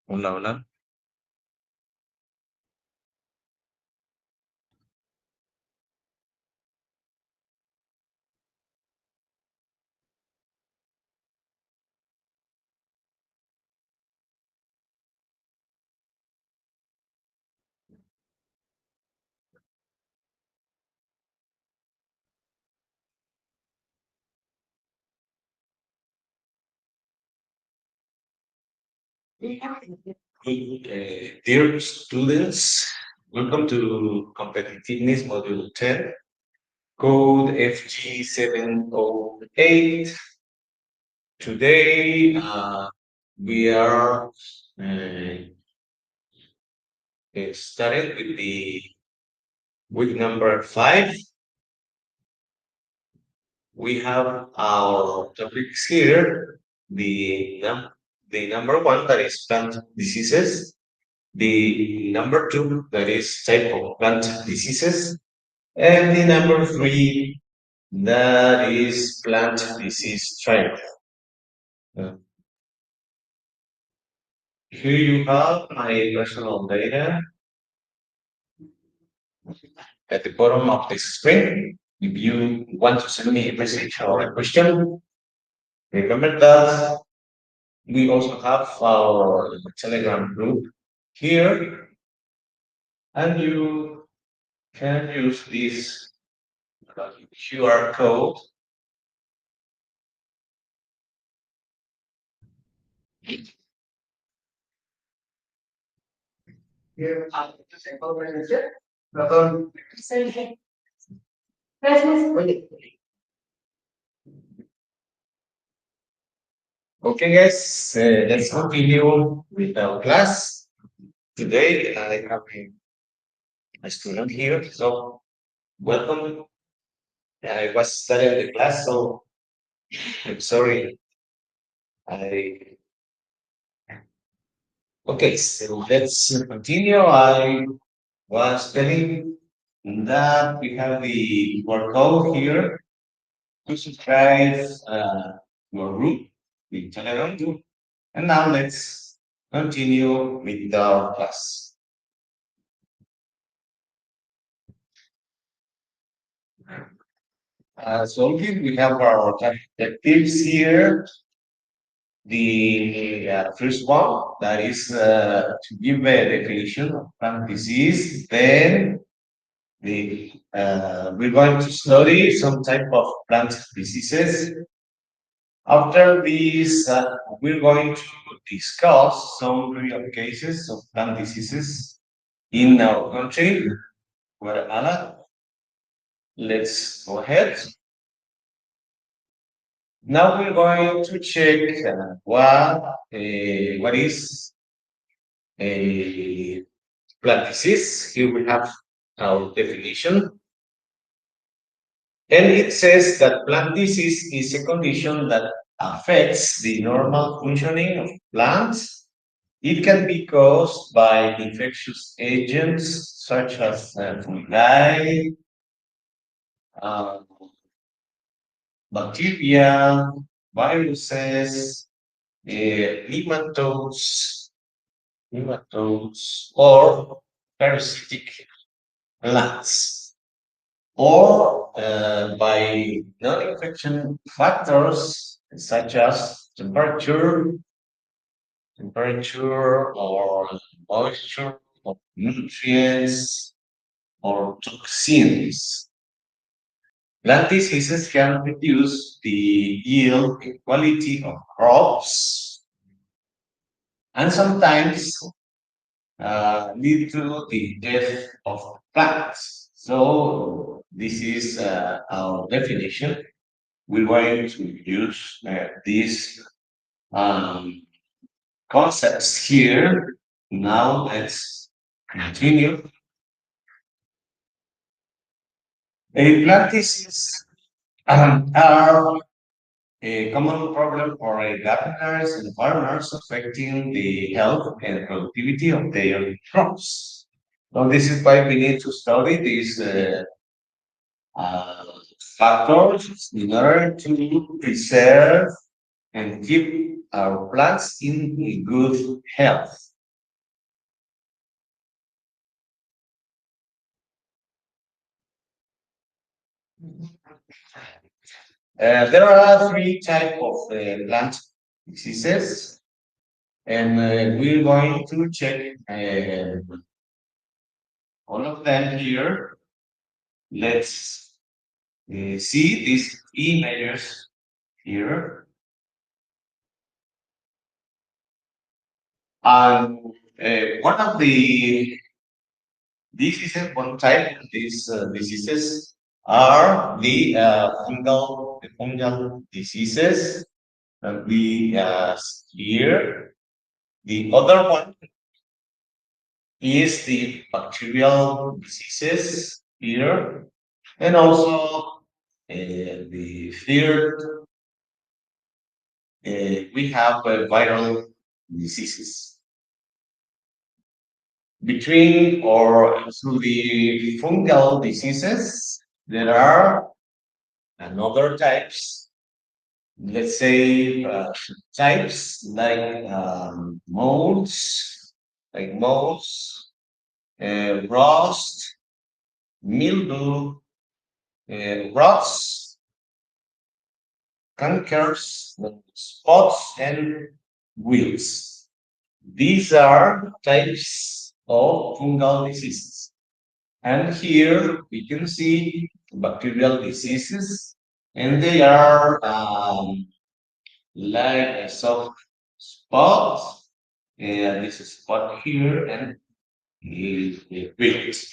Hola, hola. Dear students, welcome to Competitiveness Module 10, code FG708. Today, we are starting with the week number 5. We have our topics here. The number 1, that is plant diseases. The number 2, that is type of plant diseases. And the number 3, that is plant disease type. Uh, Here you have my personal data at the bottom of the screen. If you want to send me a message or a question, remember that we also have our Telegram group here, and you can use this QR code. Okay, guys, let's continue with our class. Today, I have a student here, so welcome. I was studying the class, so I'm sorry. I Okay, so let's continue. I was telling that we have the workout here to subscribe your group, the Telegram group, and now let's continue with our class. So here we have our objectives here. The first one, that is to give a definition of plant disease. Then we're going to study some type of plant diseases. After this, we're going to discuss some real cases of plant diseases in our country, Guatemala. Let's go ahead. Now we're going to check what is a plant disease. Here we have our definition. And it says that plant disease is a condition that affects the normal functioning of plants. It can be caused by infectious agents such as fungi, uh, bacteria, viruses, nematodes, or parasitic plants, or by non-infection factors such as temperature or moisture, or nutrients, or toxins. Plant diseases can reduce the yield and quality of crops and sometimes lead to the death of plants. So this is our definition. We're going to use these um, concepts here. Now let's continue. A plant disease are a common problem for gardeners and farmers affecting the health and productivity of their crops. So this is why we need to study these uh, factors in order to preserve and keep our plants in good health. There are three types of plant diseases, and we're going to check all of them here. Let's see these images here. And one of the diseases, one type of these diseases are the fungal diseases that we here. The other one is the bacterial diseases here, and also the third, we have viral diseases. Between or through the fungal diseases, there are another types, let's say types like molds, rust, mildew, rots, cankers, spots, and wheals. These are types of fungal diseases. And here we can see bacterial diseases, and they are like a soft spot, and this spot here, and the wheals.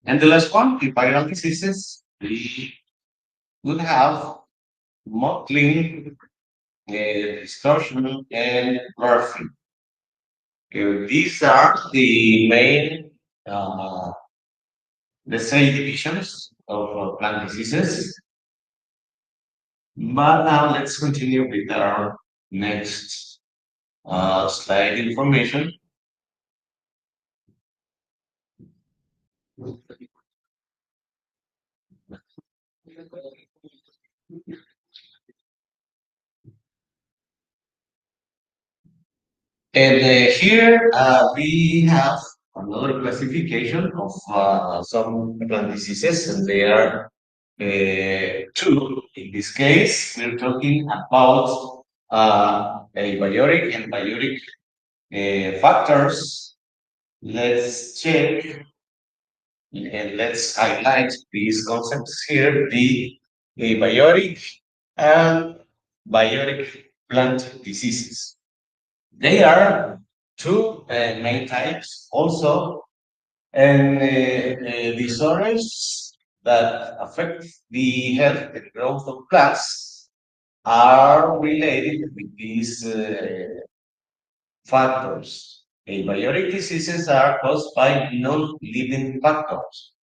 And the last one, the viral diseases, we would have mottling, distortion, and birthing. These are the main, uh, let's say, divisions of plant diseases. But now let's continue with our next slide information. And here we have another classification of some plant diseases, and they are two. In this case, we're talking about abiotic and biotic factors. Let's check and let's highlight these concepts here, the abiotic and biotic plant diseases. They are two main types also, and disorders that affect the health and growth of plants are related with these factors. Abiotic diseases are caused by non-living factors.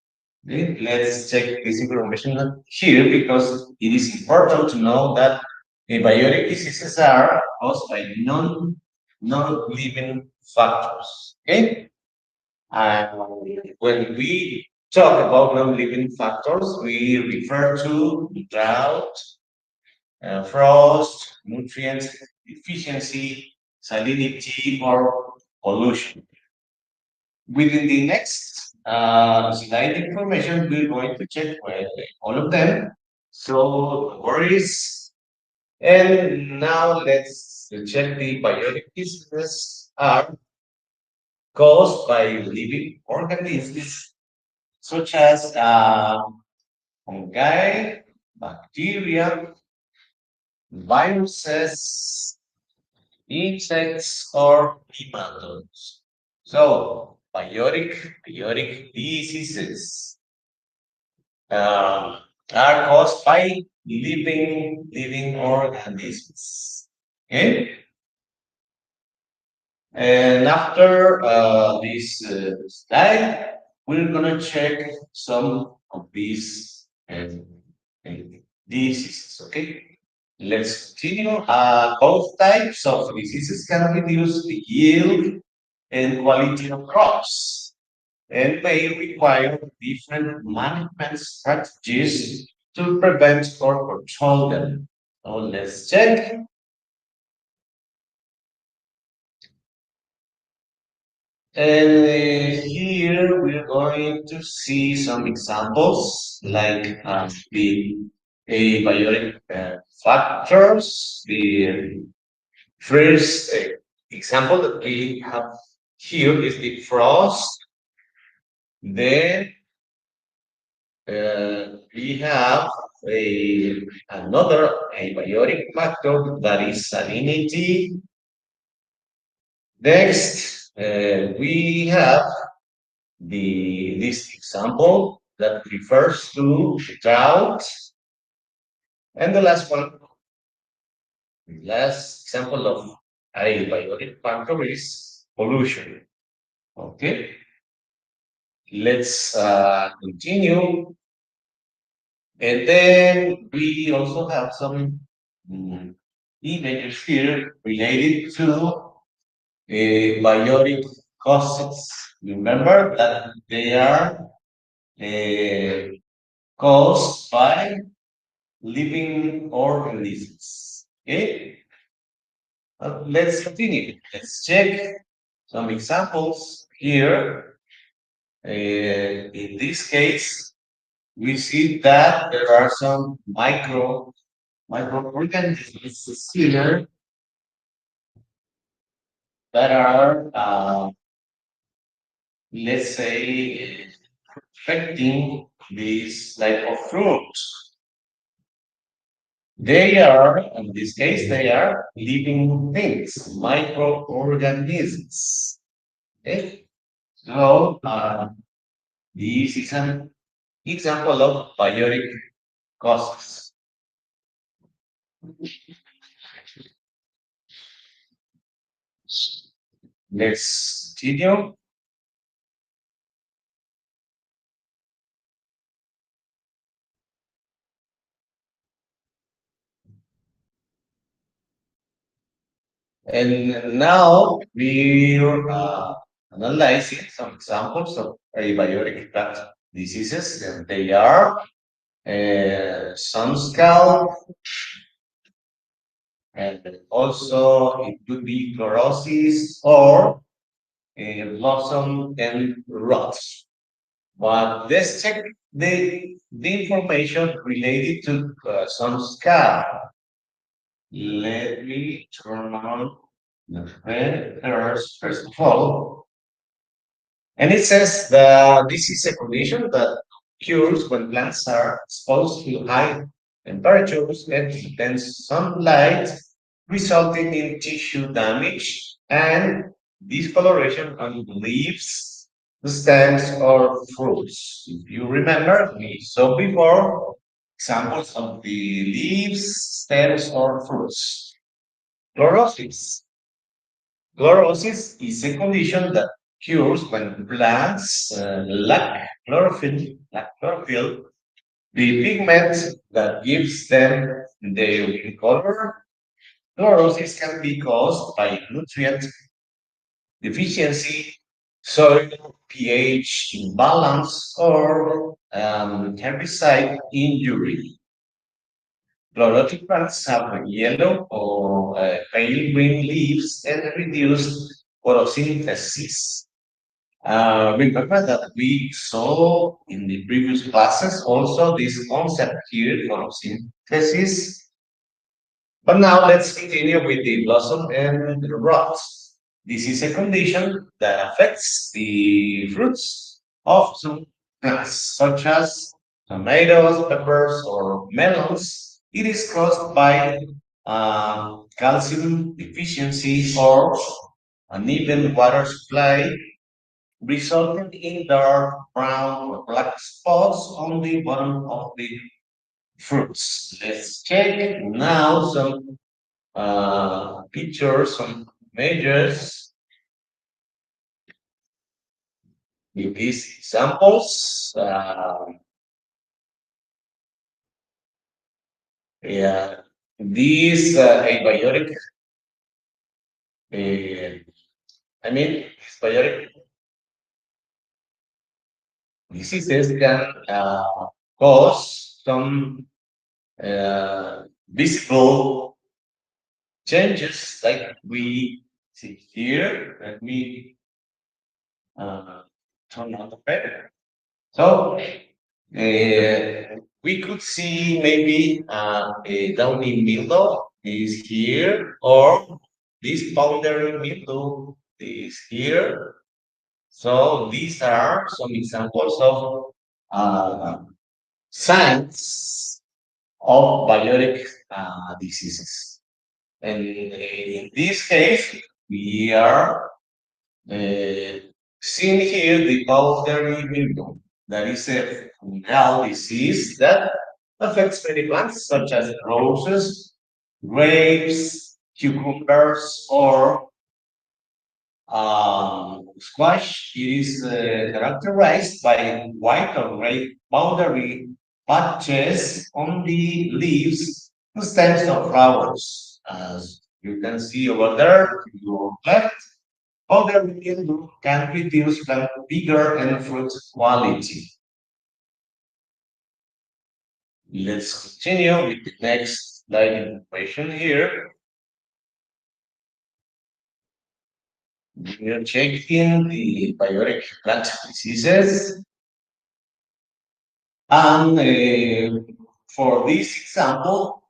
Okay, let's check this information here because it is important to know that abiotic diseases are caused by non-living factors. Okay, and when we talk about non-living factors, we refer to drought, frost, nutrient deficiency, salinity, or pollution. Within the next slide information, we're going to check all of them. So no worries. And now let's check the biotic diseases are caused by living organisms such as fungi, bacteria, viruses, insects, or nematodes. So biotic diseases um, are caused by living organisms. Okay, and after this slide, we're gonna check some of these uh, diseases. Okay, let's continue. Both types of diseases can reduce the yield and quality of crops, and may require different management strategies to prevent or control them. So let's check. And here we're going to see some examples like the abiotic factors. The first example that we have here is the frost. Then we have another abiotic factor that is salinity. Next, we have this example that refers to drought. And the last one, the last example of abiotic factor is pollution. Okay, let's continue. And then we also have some mm, images here related to biotic causes. Remember that they are uh, caused by living organisms. Okay, let's continue. Let's check some examples here. In this case, we see that there are some microorganisms here that are, let's say, affecting this type of fruit. They are, in this case, they are living things, microorganisms. Okay? So, this is an example of biotic causes. Let's continue. And now we're analyzing some examples of abiotic gut diseases, and they are sun scalp, and also it could be chlorosis or blossom and rot. But let's check the information related to sun scalp. Let me turn on the first of all. And it says that this is a condition that occurs when plants are exposed to high temperatures and intense sunlight, resulting in tissue damage and discoloration on leaves, stems, or fruits. If you remember, we saw before examples of the leaves, stems, or fruits. Chlorosis. Chlorosis is a condition that occurs when plants lack chlorophyll, the pigment that gives them their green color. Chlorosis can be caused by nutrient deficiency, soil pH imbalance, or herbicide injury. Chlorotic plants have yellow or pale green leaves and reduced photosynthesis. Remember that we saw in the previous classes also this concept here, photosynthesis. But now let's continue with the blossom and the rot. This is a condition that affects the fruits of some plants, such as tomatoes, peppers, or melons. It is caused by calcium deficiency or uneven water supply, resulting in dark brown or black spots on the bottom of the fruits. Let's check now some pictures, some images with these examples. Yeah, these abiotic, uh, I mean, biotic diseases can cause some visible changes like we see here. Let me uh, turn on the better. So we could see maybe a downy mildew is here, or this powdery mildew is here. So these are some examples of uh, signs of biotic diseases. And in this case, we are uh, seeing here the powdery mildew. That is a fungal disease that affects many plants, such as roses, grapes, cucumbers, or squash. It is characterized by white or gray powdery patches on the leaves and stems of flowers. As you can see over there, to your left, powdery mildew can reduce plant vigor and fruit quality. Let's continue with the next slide information here. We are checking the biotic plant diseases. And for this example,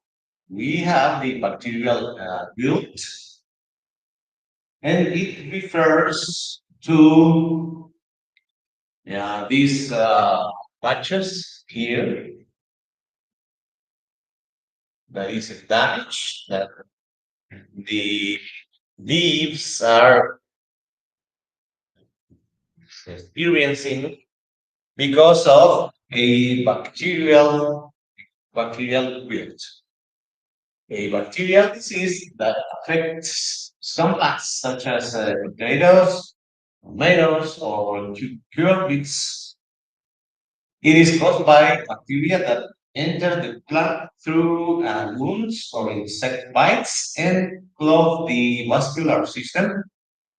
we have the bacterial wilt, and it refers to these patches here. That is a damage that the leaves are experiencing because of a bacterial wilt. A bacterial disease that affects some plants, such as potatoes, tomatoes, or cucurbits. It is caused by bacteria that enter the plant through wounds or insect bites and clog the vascular system.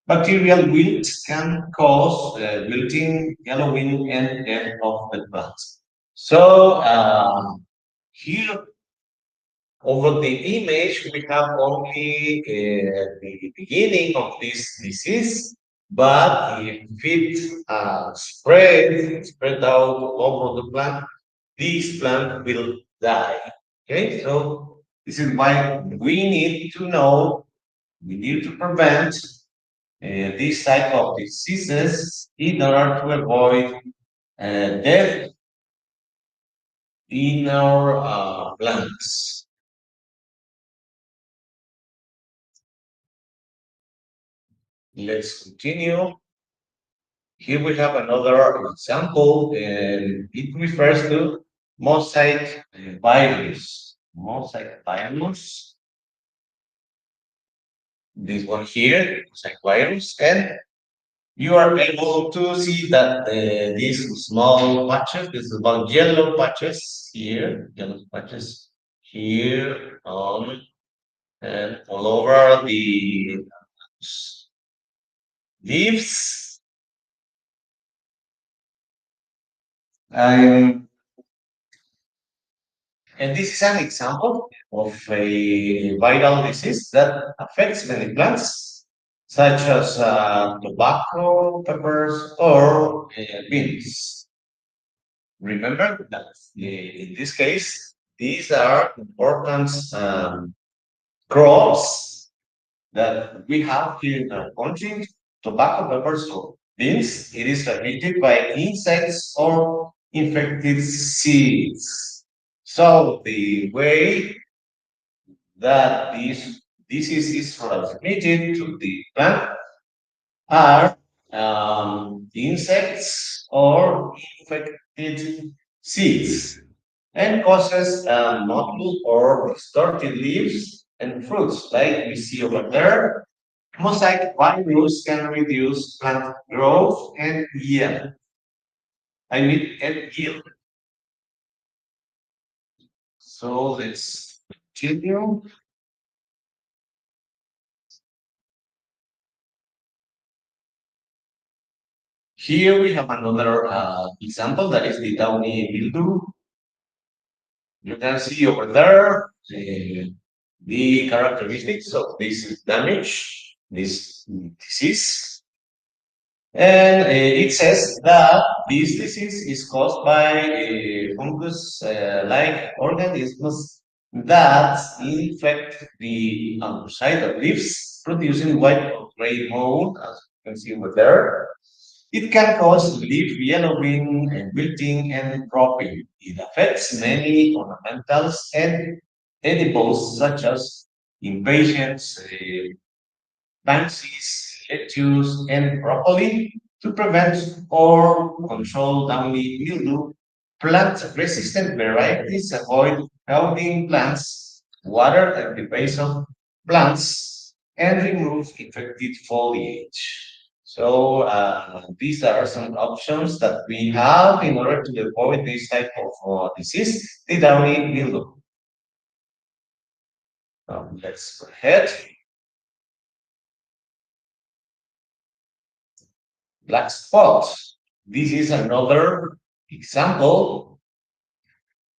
Bacterial wilt can cause wilting, yellowing, and death of the plant. So here over the image, we have only the beginning of this disease, but if it spread out over the plant, this plant will die. Okay, so this is why we need to prevent this type of diseases in order to avoid death in our plants. Let's continue. Here we have another example, and it refers to mosaic virus. Mosaic virus, this one here, mosaic virus, and you are able to see that these small patches, these small yellow patches here, yellow patches here on and all over the leaves. And And this is an example of a viral disease that affects many plants, such as tobacco, peppers, or beans. Remember that in this case, these are important crops that we have here in our country. Tobacco, peppers, or beans. It is affected by insects or infected seeds. So the way that this disease is transmitted to the plant are insects or infected seeds and causes mottled or distorted leaves and fruits like we see over there. Mosaic virus can reduce plant growth and yield. And yield. So let's continue. Here we have another example that is the downy mildew. You can see over there the characteristics of this damage, this disease. And it says that this disease is caused by fungus like organisms that infect the underside of leaves, producing white or gray mold, as you can see over there. It can cause leaf yellowing and wilting and dropping. It affects many ornamentals and edibles such as impatiens, pansies, lettuce, and broccoli to prevent or control downy mildew. Plant-resistant varieties avoid crowding plants, water at the base of plants, and remove infected foliage. So these are some options that we have in order to avoid this type of disease, the downy mildew. Let's go ahead. Black spot. This is another example,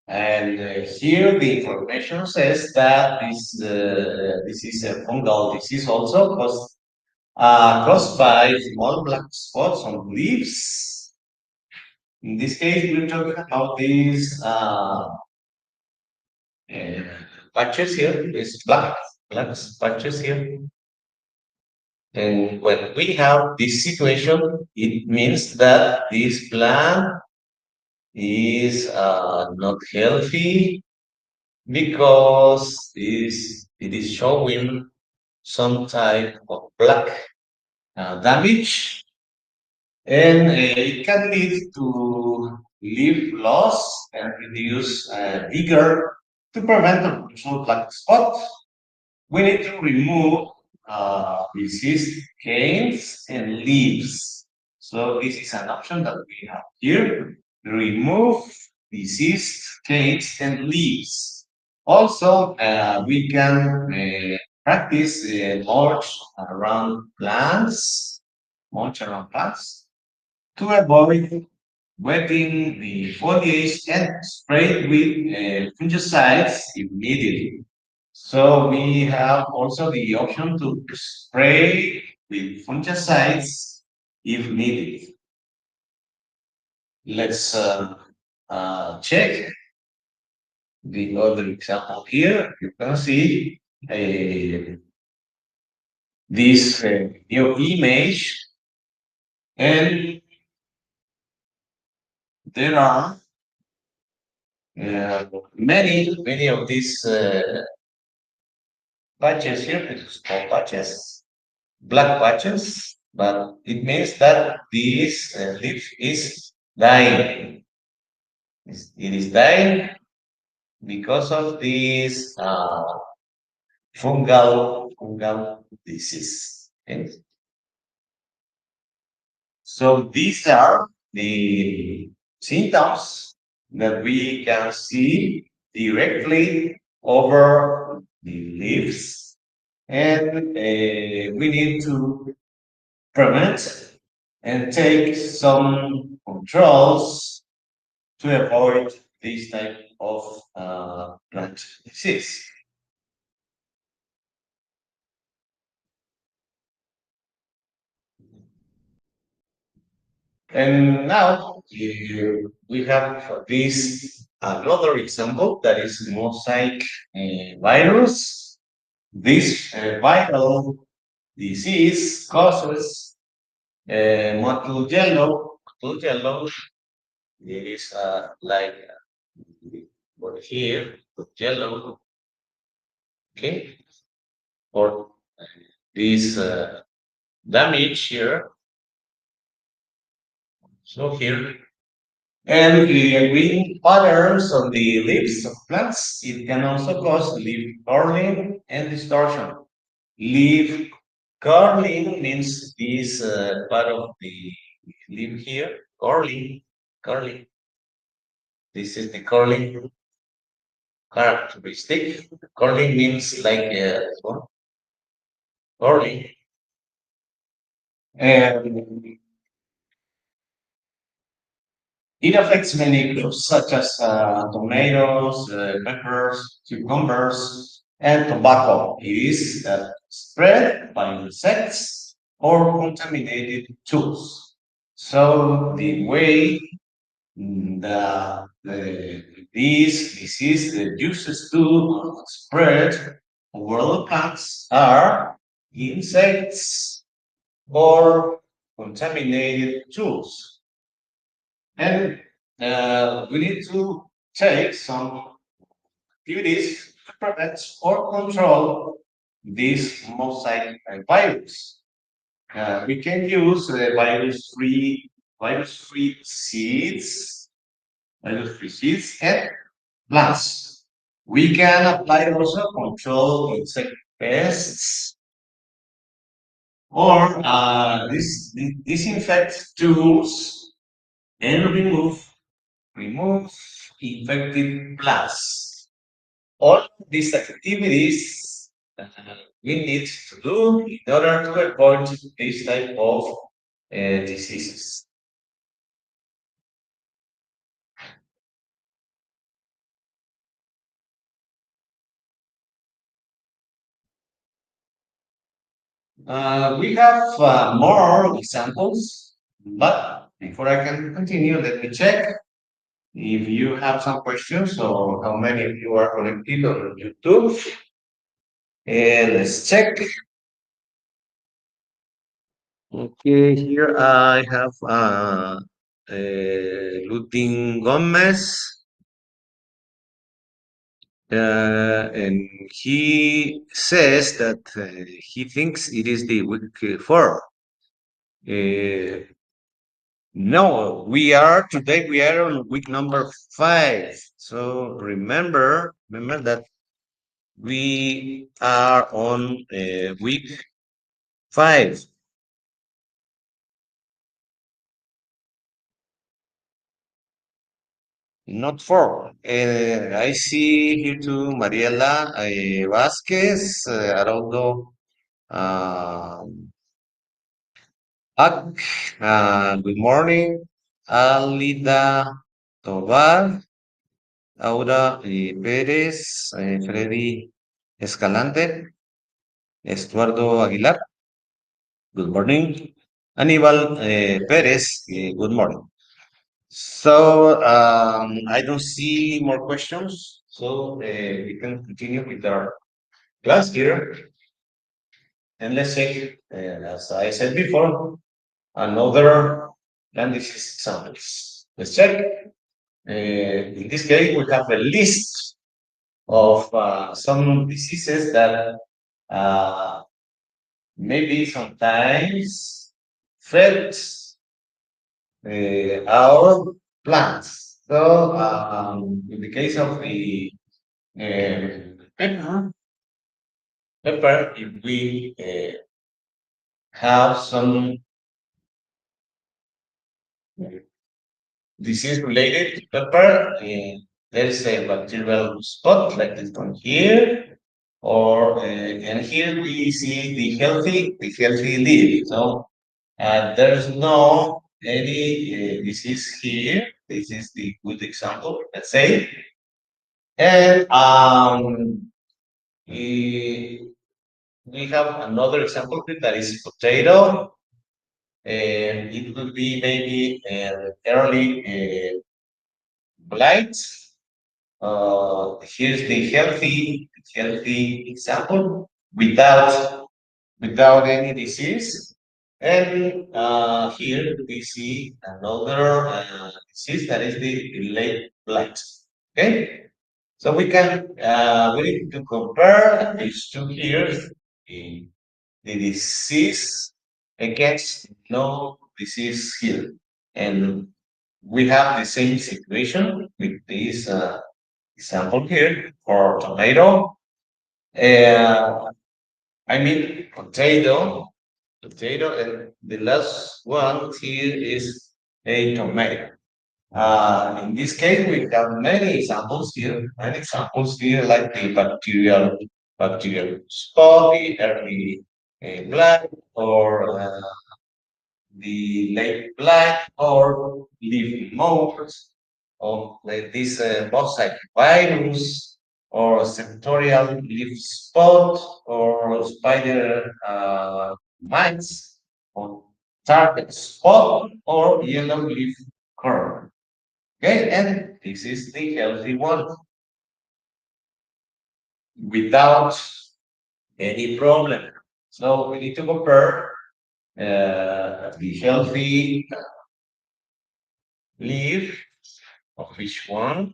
and here the information says that this is a fungal disease also caused by small black spots on leaves. In this case, we're talking about these uh, patches here, these black patches here. And when we have this situation, it means that this plant is not healthy because it is showing some type of black damage, and it can lead to leaf loss and reduce vigor. To prevent the production of black spot, we need to remove diseased canes and leaves. So this is an option that we have here. Remove diseased canes and leaves. Also, we can practice mulch around plants to avoid wetting the foliage and spray with fungicides if needed. So we have also the option to spray with fungicides if needed. Let's check the other example here. You can see uh, this new image, and there are many of these patches here, these small patches, black patches, but it means that this leaf is dying. It is dying because of this fungal disease. Okay? So these are the symptoms that we can see directly over the leaves, and we need to prevent and take some controls to avoid this type of plant disease. And now we have this another example that is mosaic virus. This viral disease causes mottle yellow. Mottle yellow is like over here, yellow, okay, or this damage here. So here, and green patterns on the leaves of plants. It can also cause leaf curling and distortion. Leaf curling means this part of the leaf here, curling. This is the curling characteristic. Curling means like this one, curling. And it affects many crops such as tomatoes, peppers, cucumbers, and tobacco. It is spread by insects or contaminated tools. So the way this disease used to spread over the plants are insects or contaminated tools. And we need to take some activities to prevent or control this mosaic virus. We can use virus-free seeds, virus-free seeds and plants. We can apply also control insect pests or disinfect tools and remove infected plants. All these activities we need to do in order to avoid this type of diseases. We have more examples, but before I can continue, let me check if you have some questions or how many of you are connected on YouTube. And let's check. Okay, here I have Ludin Gomez, and he says that he thinks it is the week four. Uh, no, we are on week number five. So remember that we are on week five, not four. I see here too Mariela Vasquez, Aroldo Ak, good morning. Alida Tobar, Aura Pérez, Freddy Escalante, Estuardo Aguilar, good morning. Aníbal Pérez, good morning. So I don't see more questions, so we can continue with our class here. And let's check, as I said before, another land disease examples. Let's check. In this case, we have a list of some diseases that uh, maybe sometimes affect our plants. So, in the case of the pepper, if we have some disease related to pepper, there is a bacterial spot like this one here, or and here we see the healthy leaf. So there's no any disease here. This is the good example, let's say. And we, we have another example here that is potato. And it would be maybe an early blight. Here's the healthy example without any disease. And here we see another disease that is the late blight. Okay, so we need to compare these two here, the, the disease against no disease here, and we have the same situation with this example here for tomato. Uh, I mean potato, and the last one here is a tomato. In this case, we have many examples here, like the bacterial spot, the early black, or the late black, or leaf mold, or like this mosaic virus, or sectorial leaf spot, or spider mites. on target spot or yellow leaf curve. Okay, and this is the healthy one without any problem. So we need to compare the healthy leaf of each one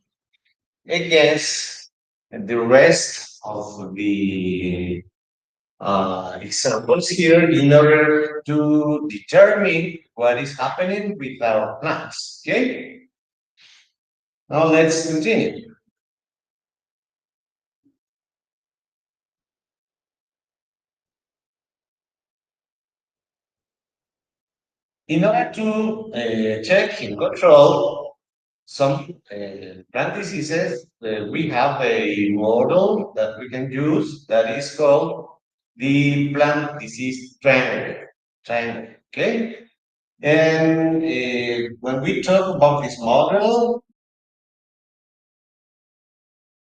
against the rest of the examples here in order to determine what is happening with our plants. Okay, now let's continue. In order to check and control some plant diseases, we have a model that we can use that is called the plant disease triangle. Triangle, okay? And when we talk about this model,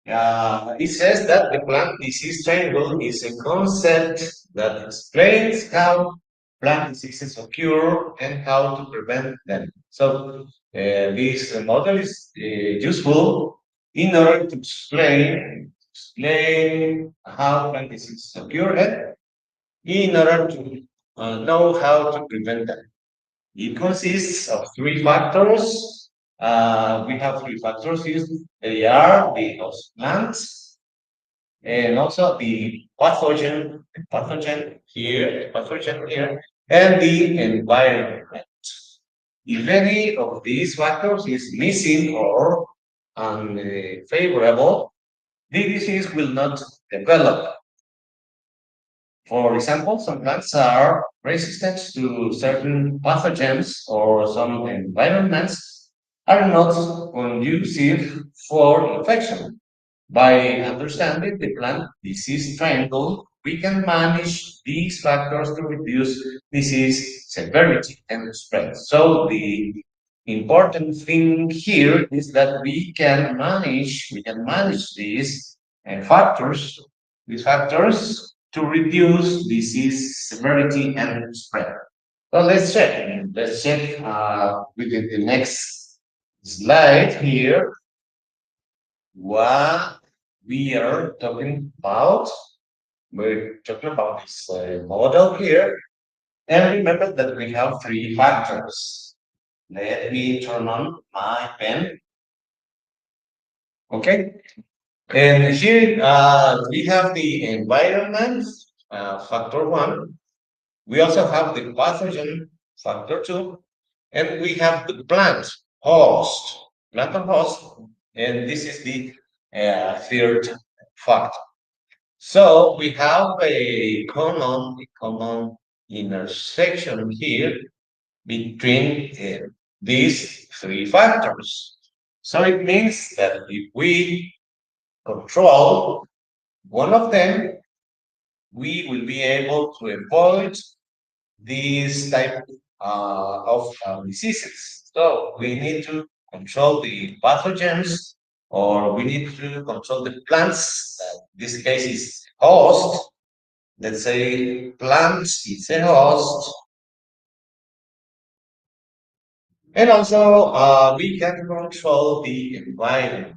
it says that the plant disease triangle is a concept that explains how plant diseases occur and how to prevent them. So, this model is useful in order to explain how plant diseases occur and in order to know how to prevent them. It consists of three factors. We have three factors here. They are the host plants and also the pathogen here, and the environment. If any of these factors is missing or unfavorable, the disease will not develop. For example, some plants are resistant to certain pathogens or some environments are not conducive for infection. By understanding the plant disease triangle, we can manage these factors to reduce disease severity and spread. So the important thing here is that we can manage these factors to reduce disease severity and spread. So let's check. Let's check within the next slide here what we are talking about. We're talking about this model here. And remember that we have three factors. Let me turn on my pen. Okay. And here we have the environment, factor one. We also have the pathogen, factor two. And we have the plant and host. And this is the third factor. So we have a common intersection here between these three factors. So it means that if we control one of them, we will be able to avoid these type of diseases. So we need to control the pathogens, or we need to control the plants. This case is host. Let's say plants is a host, and also we can control the environment.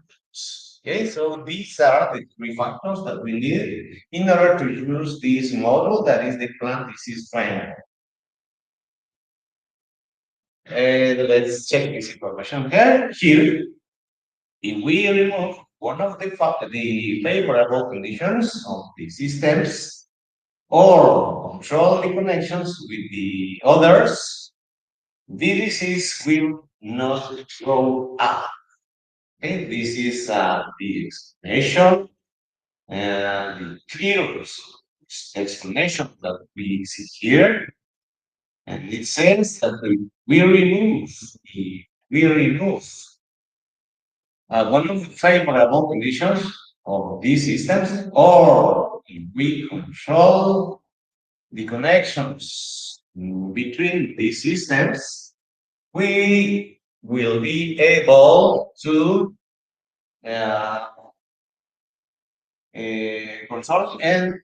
Okay, so these are the three factors that we need in order to use this model that is the plant disease triangle. And let's check this information here. Here, if we remove one of the favorable conditions of the systems or control the connections with the others, the disease will not go up. Okay, this is the explanation and the clear explanation that we see here. And it says that we remove one of the favorable conditions of these systems, or if we control the connections between these systems, we will be able to uh, control and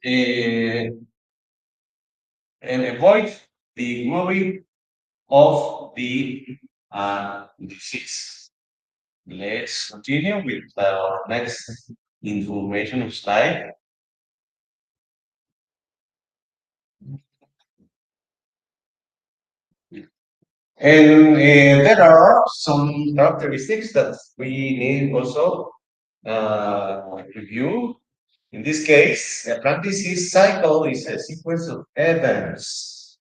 avoid the growing of the disease. Let's continue with our next information slide. And there are some characteristics that we need also review. In this case, a plant disease cycle is a sequence of events.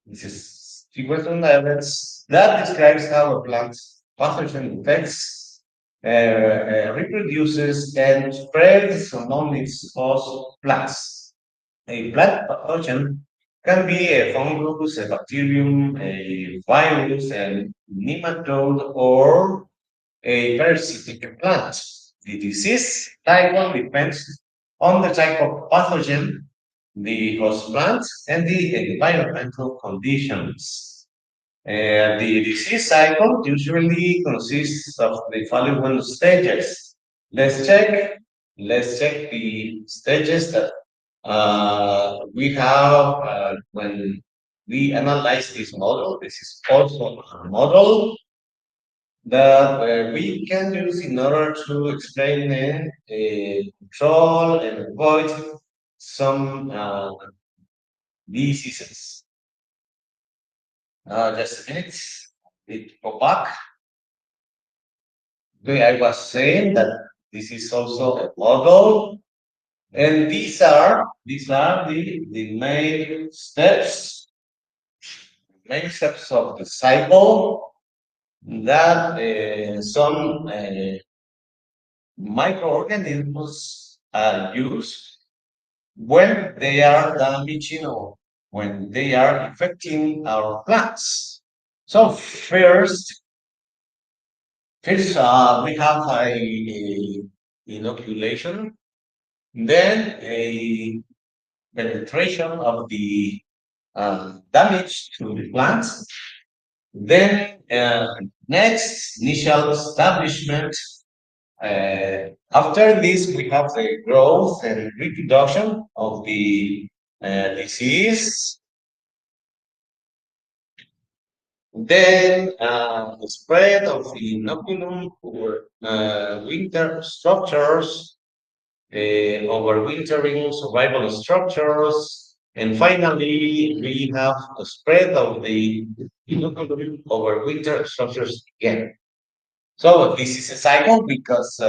This is sequence of events that describes how a plant pathogen infects, reproduces, and spreads among its host plants. A plant pathogen can be a fungus, a bacterium, a virus, a nematode, or a parasitic plant. The disease cycle depends on the type of pathogen, the host plant, and the environmental conditions. The disease cycle usually consists of the following stages. Let's check. Let's check the stages that we have when we analyze this model. This is also a model that we can use in order to explain and control and avoid some diseases. Just a minute. It go back. Okay, I was saying that this is also a model, and these are the main steps of the cycle that some microorganisms are used when they are damaging or when they are affecting our plants. So first, we have a inoculation, then a penetration of the damage to the plants, then next initial establishment. After this, we have the growth and reproduction of the disease, then the spread of the inoculum over winter structures, overwintering survival structures, and finally, we have the spread of the inoculum over winter structures again. So this is a cycle because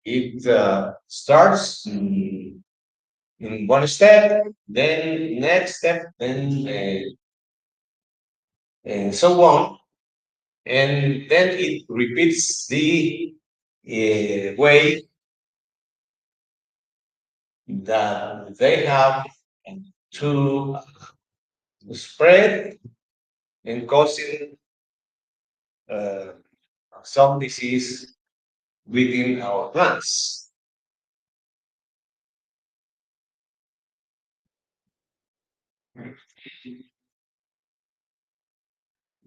it starts in one step, then next step, then and so on, and then it repeats the way that they have to spread and causing uh, some disease within our plants.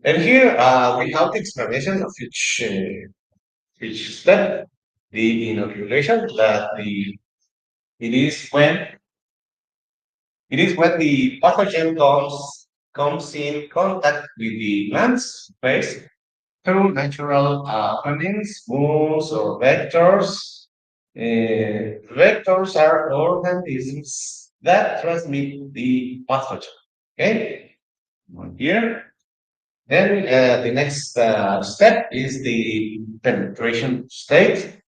And here we have the explanation of each step. The inoculation that it is when it is when the pathogen comes in contact with the plant's face through natural openings, wounds, or vectors. Vectors are organisms that transmit the pathogen. Okay, one here. Then the next step is the penetration state.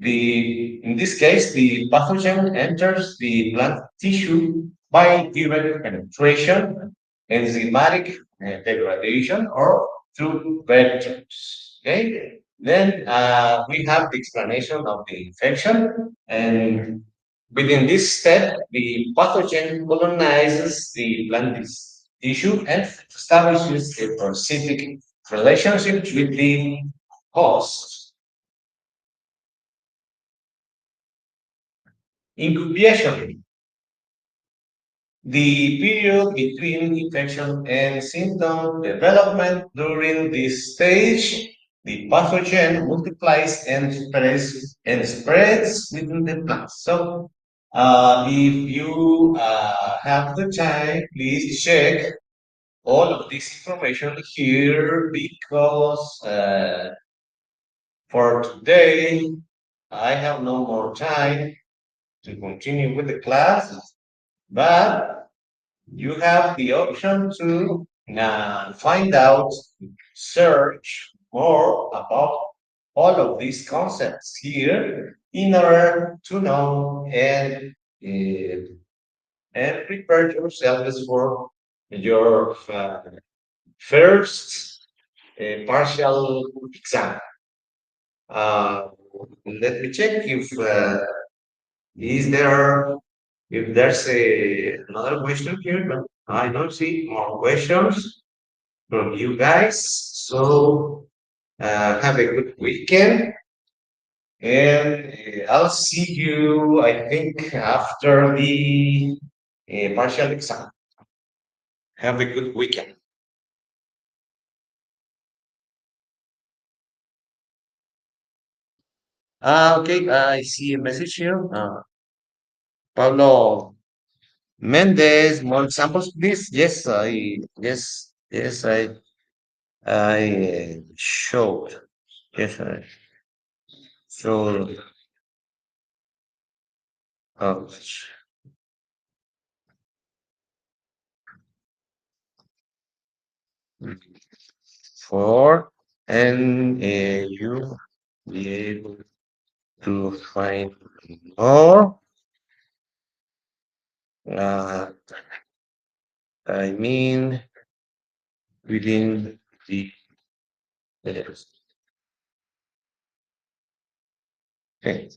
In this case, the pathogen enters the plant tissue by direct penetration, enzymatic degradation, or through vectors. Okay. Then we have the explanation of the infection, and within this step, the pathogen colonizes the plant tissue and establishes a parasitic relationship with the host. Incubation, the period between infection and symptom development. During this stage, the pathogen multiplies and spreads within the plant. So, if you have the time, please check all of this information here because for today I have no more time to continue with the class, but you have the option to find out, search more about all of these concepts here in order to know and prepare yourselves for your first partial exam. Uh, Let me check is there if there's another question here, but I don't see more questions from you guys. So have a good weekend, and I'll see you. I think after the partial exam. Have a good weekend. Okay, I see a message here. Pablo Mendez, more examples, please. I showed. Yes, I showed. Uh, for and you be able to find more. Uh, I mean, within the okay.